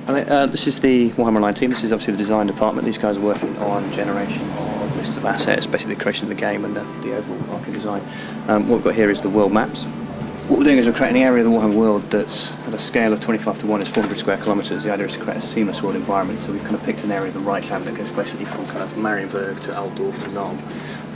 This is the Warhammer Online team. This is obviously the design department. These guys are working on generation of lists of assets, basically the creation of the game and the overall market design. What we've got here is the world maps. What we're doing is we're creating an area of the Warhammer world that's at a scale of 25:1, is 400 square kilometres. The idea is to create a seamless world environment, so we've kind of picked an area of the right hand that goes basically from kind of Marienburg to Altdorf to Nuln.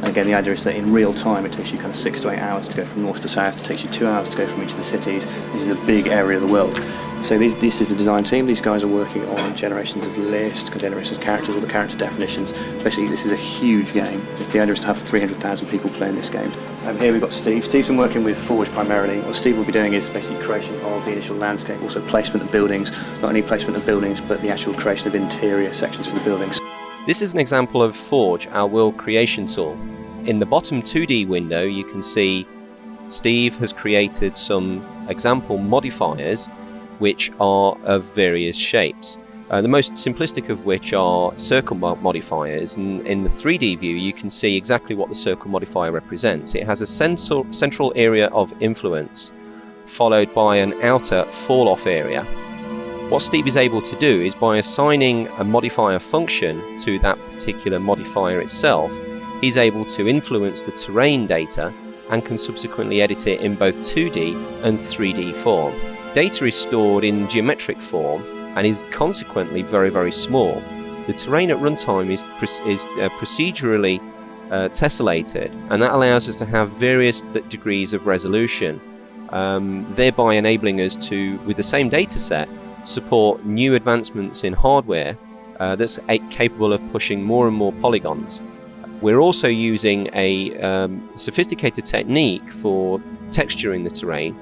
And again, the idea is that in real time it takes you kind of 6 to 8 hours to go from north to south. It takes you 2 hours to go from each of the cities. This is a big area of the world. So this is the design team. These guys are working on generations of lists, generations of characters, all the character definitions. Basically, this is a huge game. The idea is to have 300,000 people playing this game. Here we've got Steve. Steve's been working with Forge primarily. What Steve will be doing is basically creation of the initial landscape, also placement of buildings. Not only placement of buildings, but the actual creation of interior sections for the buildings. This is an example of Forge, our world creation tool. In the bottom 2D window, you can see Steve has created some example modifiers which are of various shapes. The most simplistic of which are circle modifiers, and in the 3D view you can see exactly what the circle modifier represents. It has a central area of influence followed by an outer fall-off area. What Steve is able to do is, by assigning a modifier function to that particular modifier itself, he's able to influence the terrain data and can subsequently edit it in both 2D and 3D form. Data is stored in geometric form and is consequently very, very small. The terrain at runtime is procedurally tessellated, and that allows us to have various degrees of resolution, thereby enabling us to, with the same data set, support new advancements in hardware that's capable of pushing more and more polygons. We're also using a sophisticated technique for texturing the terrain.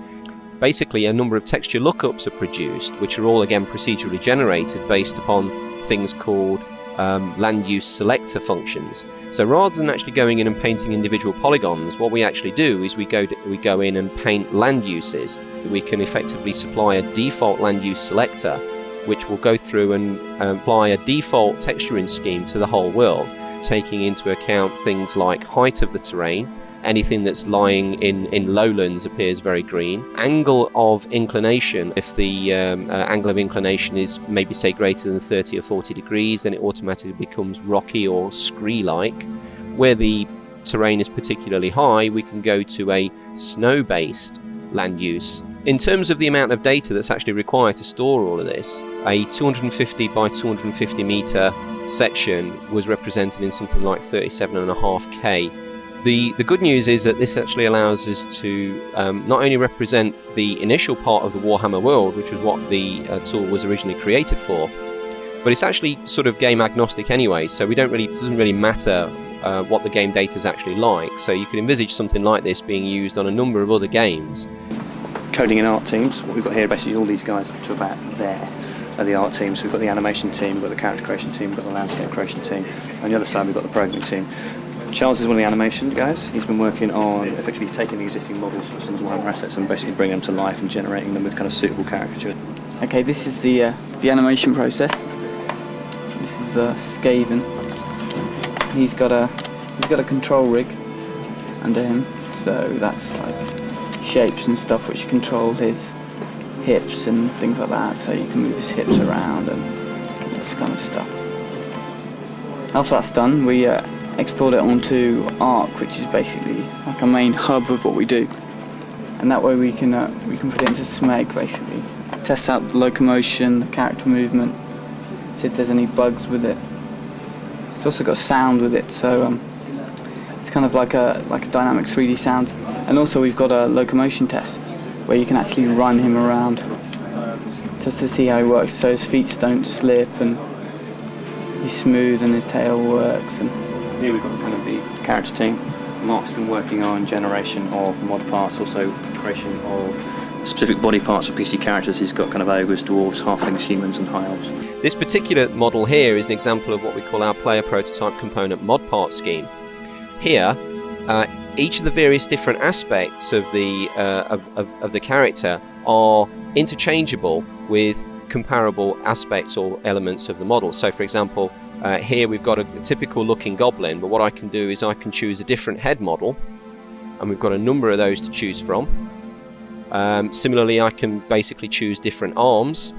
Basically, a number of texture lookups are produced, which are all again procedurally generated based upon things called land use selector functions. So rather than actually going in and painting individual polygons, what we actually do is we go in and paint land uses. We can effectively supply a default land use selector, which will go through and apply a default texturing scheme to the whole world, taking into account things like height of the terrain. Anything that's lying in lowlands appears very green. Angle of inclination, if the angle of inclination is maybe say greater than 30 or 40 degrees, then it automatically becomes rocky or scree-like. Where the terrain is particularly high, we can go to a snow-based land use. In terms of the amount of data that's actually required to store all of this, a 250 by 250 meter section was represented in something like 37.5K. The good news is that this actually allows us to not only represent the initial part of the Warhammer world, which was what the tool was originally created for, but it's actually sort of game agnostic anyway, so it doesn't really matter what the game data is actually like. So you can envisage something like this being used on a number of other games. Coding and art teams. What we've got here, basically all these guys up to about there are the art teams. So we've got the animation team, we've got the character creation team, we've got the landscape creation team. On the other side we've got the programming team. Charles is one of the animation guys. He's been working on effectively taking the existing models for some Warhammer assets and basically bringing them to life and generating them with kind of suitable caricature. Okay, this is the animation process. This is the Skaven. He's got a control rig under him, so that's like shapes and stuff which control his hips and things like that. So you can move his hips around and this kind of stuff. After that's done, we export it onto Arc, which is basically like a main hub of what we do, and that way we can put it into SMEG, basically test out the locomotion, the character movement, see if there's any bugs with it. It's also got sound with it, so it's kind of like a dynamic 3D sound. And also we've got a locomotion test where you can actually run him around just to see how he works, so his feet don't slip and he's smooth and his tail works. And here we've got kind of the character team. Mark's been working on generation of mod parts, also creation of specific body parts for PC characters. He's got kind of ogres, dwarves, halflings, humans and high elves. This particular model here is an example of what we call our player prototype component mod part scheme. Here, each of the various different aspects of the character are interchangeable with comparable aspects or elements of the model. So for example, here we've got a typical looking goblin, but what I can do is I can choose a different head model, and we've got a number of those to choose from. Similarly, I can basically choose different arms,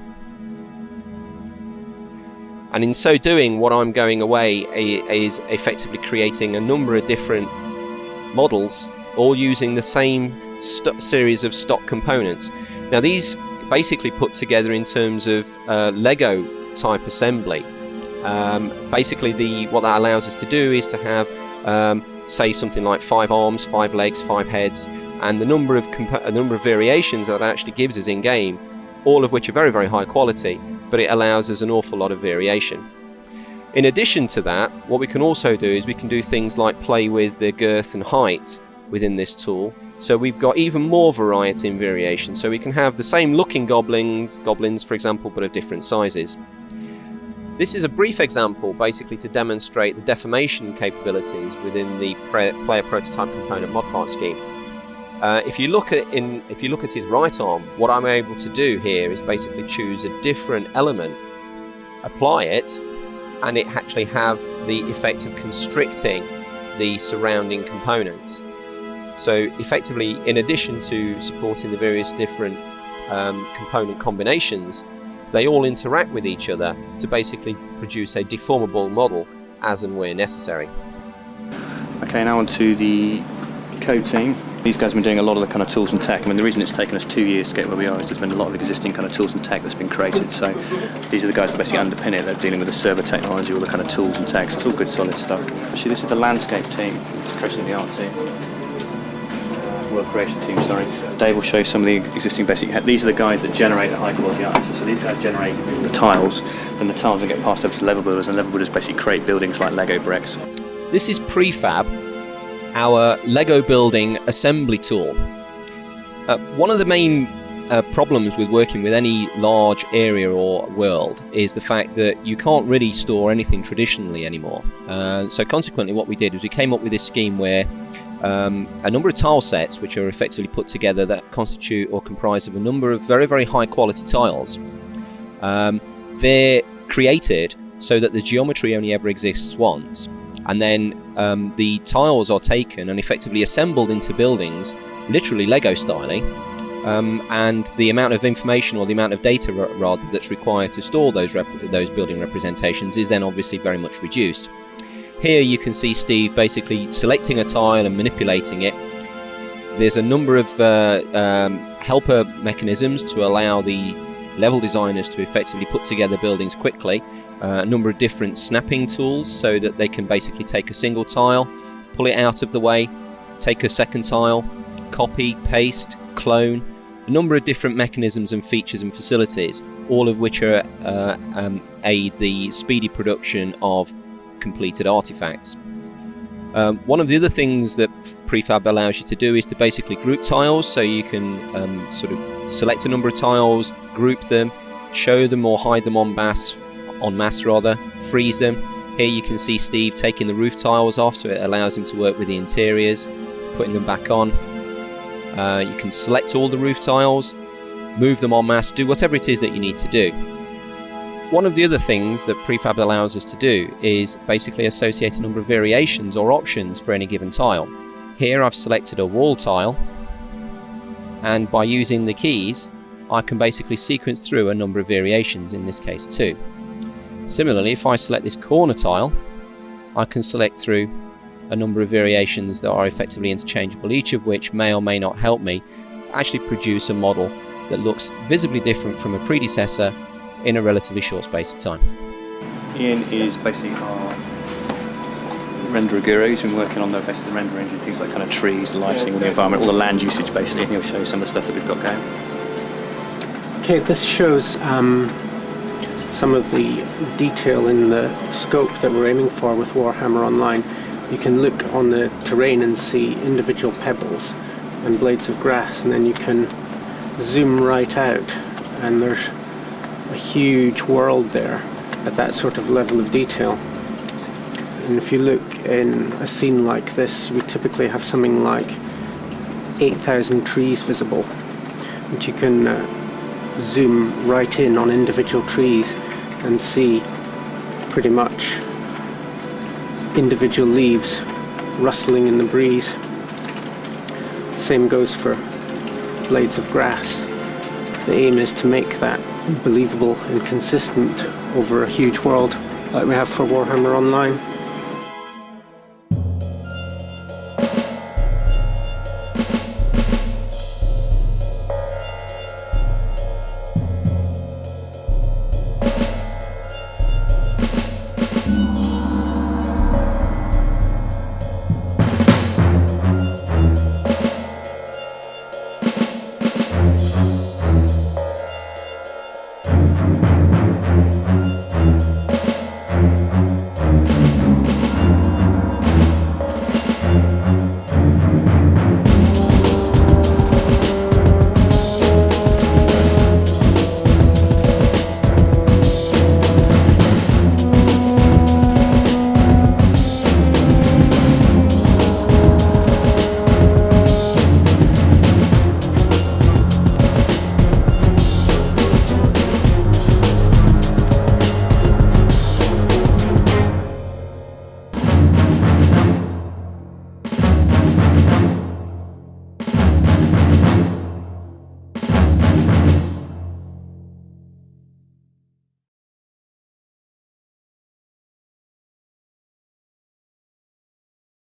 And in so doing, what I'm going away is effectively creating a number of different models, all using the same series of stock components. Now these basically put together in terms of Lego type assembly. Basically what that allows us to do is to have say something like 5 arms, 5 legs, 5 heads, and the number of variations that actually gives us in game, all of which are very, very high quality, but it allows us an awful lot of variation. In addition to that, what we can also do is we can do things like play with the girth and height within this tool, so we've got even more variety in variation. So we can have the same looking goblins, for example, but of different sizes. This is a brief example basically to demonstrate the deformation capabilities within the player prototype component mod part scheme. If you look at his right arm, what I'm able to do here is basically choose a different element, apply it, and it actually have the effect of constricting the surrounding components. So effectively, in addition to supporting the various different component combinations, they all interact with each other to basically produce a deformable model as and where necessary. Okay, now on to the code team. These guys have been doing a lot of the kind of tools and tech. I mean, the reason it's taken us 2 years to get where we are is there's been a lot of existing kind of tools and tech that's been created. So these are the guys that basically underpin it. They're dealing with the server technology, all the kind of tools and tech. So it's all good, solid stuff. Actually, this is the landscape team, which is creation of the art team. World creation team, sorry. Dave will show you some of the existing basic. These are the guys that generate the high quality art. So these guys generate the tiles, and the tiles then get passed over to level builders, and level builders basically create buildings like Lego bricks. This is Prefab, our Lego building assembly tool. One of the main problems with working with any large area or world is the fact that you can't really store anything traditionally anymore. So consequently, what we did was we came up with this scheme where a number of tile sets, which are effectively put together, that constitute or comprise of a number of very, very high quality tiles. They're created so that the geometry only ever exists once, and then the tiles are taken and effectively assembled into buildings, literally Lego styling, and the amount of information or the amount of data rather that's required to store those building representations is then obviously very much reduced. Here you can see Steve basically selecting a tile and manipulating it. There's a number of helper mechanisms to allow the level designers to effectively put together buildings quickly. A number of different snapping tools so that they can basically take a single tile, pull it out of the way, take a second tile, copy, paste, clone. A number of different mechanisms and features and facilities, all of which are aid the speedy production of completed artifacts. One of the other things that Prefab allows you to do is to basically group tiles, so you can sort of select a number of tiles, group them, show them or hide them en masse, freeze them. Here you can see Steve taking the roof tiles off, so it allows him to work with the interiors, putting them back on. You can select all the roof tiles, move them en masse, do whatever it is that you need to do. One of the other things that Prefab allows us to do is basically associate a number of variations or options for any given tile. Here I've selected a wall tile, and by using the keys I can basically sequence through a number of variations, in this case 2. Similarly, if I select this corner tile, I can select through a number of variations that are effectively interchangeable, each of which may or may not help me actually produce a model that looks visibly different from a predecessor in a relatively short space of time. Ian is basically our renderer guru. He's been working on the basically the render engine, things like kind of trees, lighting, all the environment, all the land usage basically. He'll show you some of the stuff that we've got going. Okay, this shows some of the detail in the scope that we're aiming for with Warhammer Online. You can look on the terrain and see individual pebbles and blades of grass, and then you can zoom right out and there's a huge world there at that sort of level of detail. And if you look in a scene like this, we typically have something like 8,000 trees visible, and you can zoom right in on individual trees and see pretty much individual leaves rustling in the breeze. Same goes for blades of grass. The aim is to make that believable and consistent over a huge world like we have for Warhammer Online.